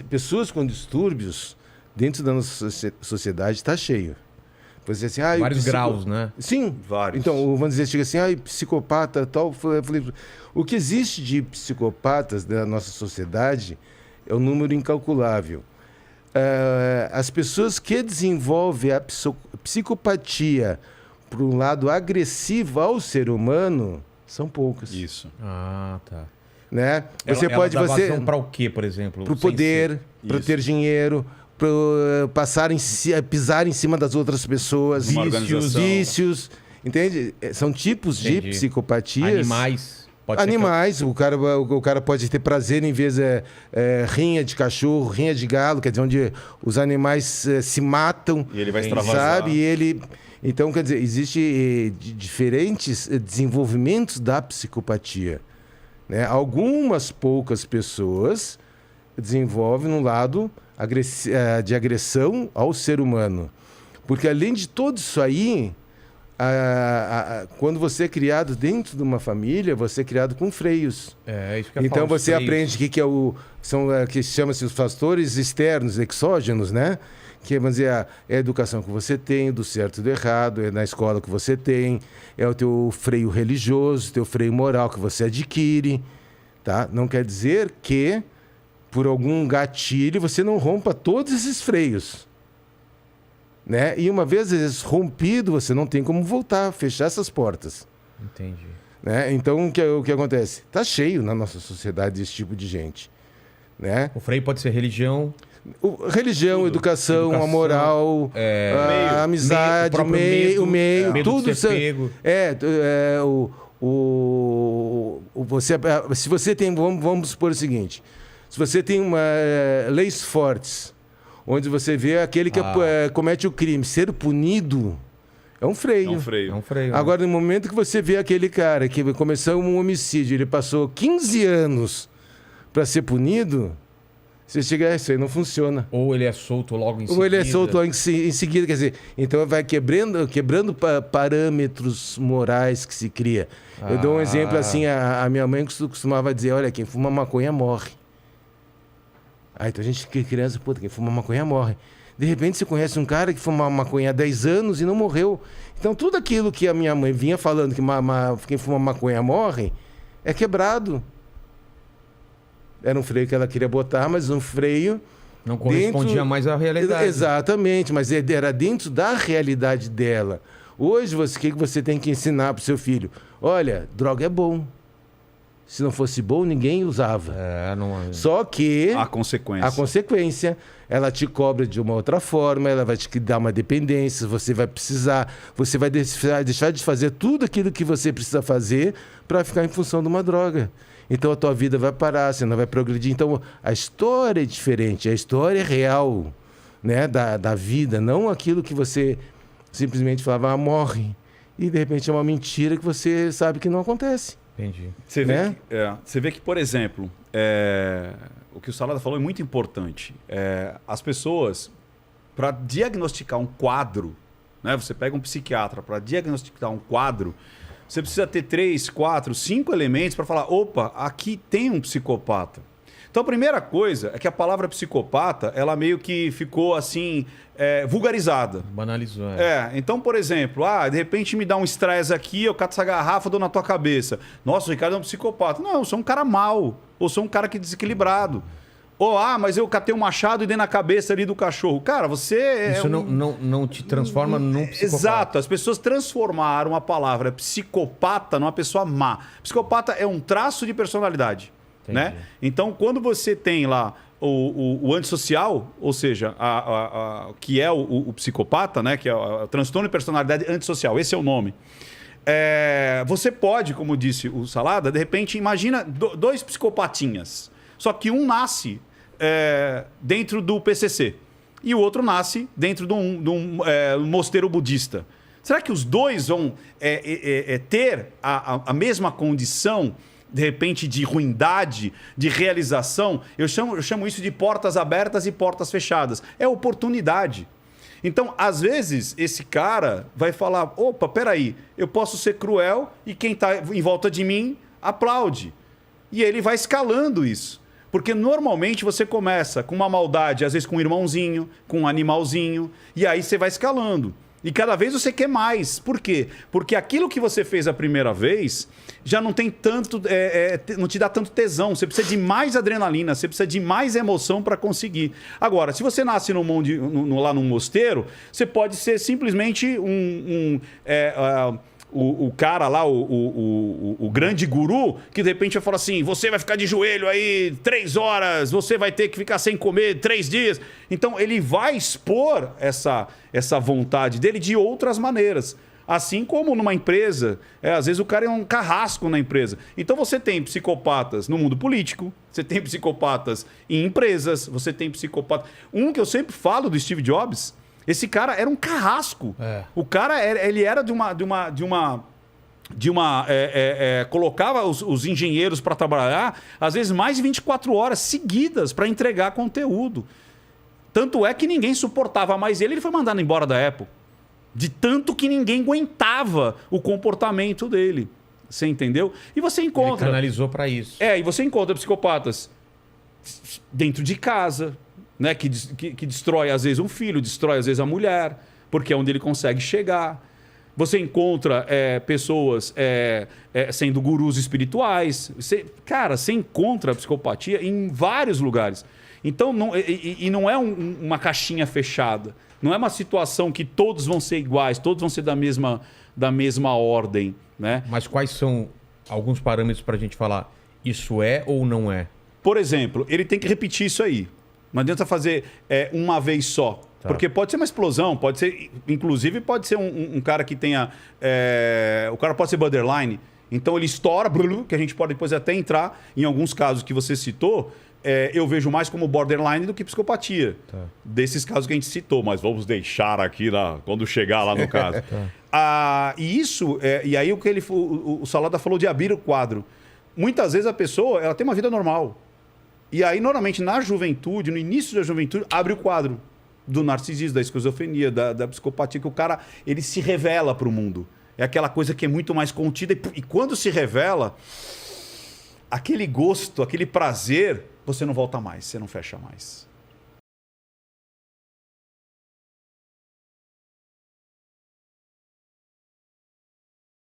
pessoas com distúrbios dentro da nossa sociedade está cheio. Você assim, vários graus, né? Sim, vários. Então, vamos dizer, chega assim, psicopata tal. O que existe de psicopatas da nossa sociedade é um número incalculável. As pessoas que desenvolvem a psicopatia para um lado agressivo ao ser humano são poucas. Isso. Ah, tá. Né? Você pode fazer para o quê, por exemplo? Para o poder, para ter dinheiro, para pisar em cima das outras pessoas, vícios, entende? São tipos de psicopatias. Animais. O cara pode ter prazer em vez de rinha de cachorro, rinha de galo, quer dizer, onde os animais se matam. E ele vai extravasar. Sabe? Então, quer dizer, existe diferentes desenvolvimentos da psicopatia. Né? Algumas poucas pessoas desenvolvem um lado de agressão ao ser humano. Porque, além de tudo isso aí, quando você é criado dentro de uma família, você é criado com freios. Isso que eu então, falo, você aprende que chama-se os fatores externos, exógenos, né? Que é, vamos dizer, a educação que você tem, do certo e do errado, é na escola que você tem, é o teu freio religioso, teu freio moral que você adquire, tá? Não quer dizer que, por algum gatilho, você não rompa todos esses freios, né? E uma vez rompido, você não tem como voltar, fechar essas portas. Entendi. Né? Então, o que acontece? Está cheio na nossa sociedade esse tipo de gente, né? O freio pode ser religião... Religião, educação, a moral, a amizade, o meio, tudo isso. Se você tem, vamos supor o seguinte: se você tem leis fortes, onde você vê aquele que comete o crime ser punido, é um freio. É um freio. Agora, no momento que você vê aquele cara que começou um homicídio, ele passou 15 anos para ser punido. Você chega, isso aí não funciona. Ou ele é solto logo em seguida. Ou ele é solto logo em seguida, quer dizer, então vai quebrando parâmetros morais que se cria. Eu dou um exemplo assim, a minha mãe costumava dizer, olha, quem fuma maconha morre. Então a gente, criança, quem fuma maconha morre. De repente você conhece um cara que fuma maconha há 10 anos e não morreu. Então tudo aquilo que a minha mãe vinha falando que quem fuma maconha morre, é quebrado. Era um freio que ela queria botar, mas um freio... Não correspondia mais à realidade. Exatamente, mas era dentro da realidade dela. Hoje, o que você tem que ensinar para o seu filho? Olha, droga é bom. Se não fosse bom, ninguém usava. Só que... A consequência. Ela te cobra de uma outra forma, ela vai te dar uma dependência, você vai precisar... Você vai deixar de fazer tudo aquilo que você precisa fazer para ficar em função de uma droga. Então a tua vida vai parar, você não vai progredir. Então a história é diferente, a história é real, né, da vida, não aquilo que você simplesmente falava, morre. E de repente é uma mentira que você sabe que não acontece. Entendi. Você vê que, por exemplo, o que o Salada falou é muito importante. As pessoas, para diagnosticar um quadro, né, você pega um psiquiatra para diagnosticar um quadro, você precisa ter 3, 4, 5 elementos para falar, opa, aqui tem um psicopata. Então a primeira coisa é que a palavra psicopata, ela meio que ficou assim, vulgarizada. Banalizou. Então, por exemplo, de repente me dá um estresse aqui, eu cato essa garrafa, dou na tua cabeça. Nossa, o Ricardo é um psicopata. Não, eu sou um cara mau, ou sou um cara que desequilibrado. Ou, mas eu catei um machado e dei na cabeça ali do cachorro. Cara, você... Isso não te transforma num psicopata. Exato. As pessoas transformaram a palavra psicopata numa pessoa má. Psicopata é um traço de personalidade. Né? Então, quando você tem lá o antissocial, ou seja, que é o psicopata, né? Que é o transtorno de personalidade antissocial, esse é o nome. Você pode, como disse o Salada, de repente, imagina 2 psicopatinhas. Só que um nasce dentro do PCC e o outro nasce dentro de um mosteiro budista. Será que os dois vão ter a mesma condição, de repente, de ruindade, de realização? Eu chamo isso de portas abertas e portas fechadas. É oportunidade. Então, às vezes, esse cara vai falar, opa, peraí, eu posso ser cruel e quem está em volta de mim aplaude. E ele vai escalando isso. Porque normalmente você começa com uma maldade, às vezes com um irmãozinho, com um animalzinho, e aí você vai escalando. E cada vez você quer mais. Por quê? Porque aquilo que você fez a primeira vez já não tem tanto, não te dá tanto tesão. Você precisa de mais adrenalina, você precisa de mais emoção para conseguir. Agora, se você nasce lá num mosteiro, você pode ser simplesmente o cara lá, o grande guru, que de repente vai falar assim, você vai ficar de joelho aí 3 horas, você vai ter que ficar sem comer 3 dias. Então ele vai expor essa vontade dele de outras maneiras. Assim como numa empresa, às vezes o cara é um carrasco na empresa. Então você tem psicopatas no mundo político, você tem psicopatas em empresas, você tem psicopatas... Um que eu sempre falo do Steve Jobs... Esse cara era um carrasco. O cara, ele era colocava os engenheiros para trabalhar, às vezes mais de 24 horas seguidas para entregar conteúdo. Tanto é que ninguém suportava mais ele foi mandado embora da Apple. De tanto que ninguém aguentava o comportamento dele. Você entendeu? E você encontra... Ele canalizou para isso. E você encontra psicopatas dentro de casa... Né, que destrói às vezes um filho, destrói às vezes a mulher, porque é onde ele consegue chegar. Você encontra pessoas sendo gurus espirituais. Você encontra a psicopatia em vários lugares. Então, não é uma caixinha fechada. Não é uma situação que todos vão ser iguais, todos vão ser da mesma ordem. Né? Mas quais são alguns parâmetros para a gente falar isso é ou não é? Por exemplo, ele tem que repetir isso aí. Não adianta fazer uma vez só. Tá. Porque pode ser uma explosão, pode ser. Inclusive, pode ser um cara que tenha. O cara pode ser borderline. Então ele estoura, que a gente pode depois até entrar em alguns casos que você citou. Eu vejo mais como borderline do que psicopatia. Tá. Desses casos que a gente citou, mas vamos deixar aqui quando chegar lá no caso. Tá. E aí o Salada falou de abrir o quadro. Muitas vezes a pessoa ela tem uma vida normal. E aí, normalmente, na juventude, no início da juventude, abre o quadro do narcisismo, da esquizofrenia, da psicopatia, que o cara ele se revela para o mundo. É aquela coisa que é muito mais contida. E quando se revela, aquele gosto, aquele prazer, você não volta mais, você não fecha mais.